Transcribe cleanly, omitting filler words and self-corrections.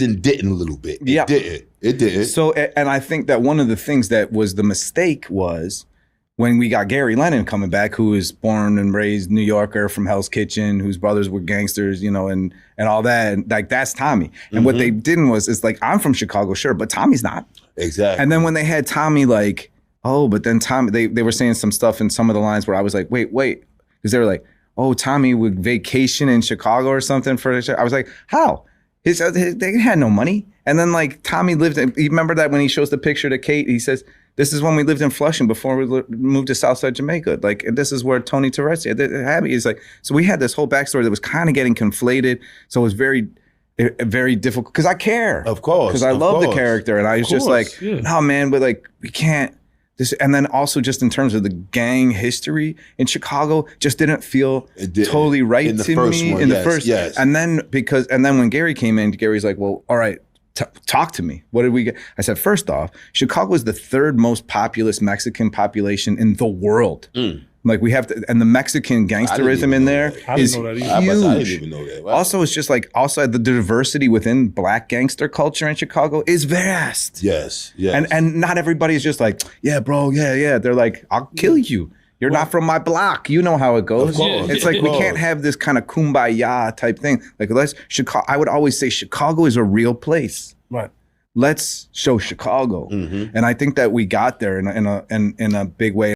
then didn't a little bit. Yeah. It didn't. So, and I think that one of the things that was the mistake was when we got Gary Lennon coming back, who was born and raised New Yorker from Hell's Kitchen, whose brothers were gangsters, you know, and all that. And like, that's Tommy. And what they didn't was, it's like, I'm from Chicago, sure, but Tommy's not. Exactly. And then when they had Tommy, like, oh, but then Tommy, they were saying some stuff in some of the lines where I was like, wait. Because they were like, oh, Tommy would vacation in Chicago or something for the show. I was like, how? They had no money. And then like Tommy lived in, you remember that when he shows the picture to Kate, he says, this is when we lived in Flushing before we moved to Southside Jamaica. Like, and this is where Tony Teresi had me. It's like, so we had this whole backstory that was kind of getting conflated. So it was very difficult because I care. Of course. Because I love the character. And I was just like, yeah. no, man, but like, we can't. This, and then also just in terms of the gang history in Chicago, just didn't feel totally right in the to first me one, in the yes, first. yes. And then when Gary came in, Gary's like, well, all right, talk to me. What did we get? I said, first off, Chicago is the third most populous Mexican population in the world. Like we have to, and the Mexican gangsterism in there is huge. I didn't even know that. Wow. Also, it's just like also the diversity within Black gangster culture in Chicago is vast. Yes. And not everybody's just like, yeah, bro, yeah. They're like, I'll kill you. You're not from my block. You know how it goes. It's like we can't have this kind of kumbaya type thing. Like I would always say Chicago is a real place. Right. Let's show Chicago. And I think that we got there in a big way.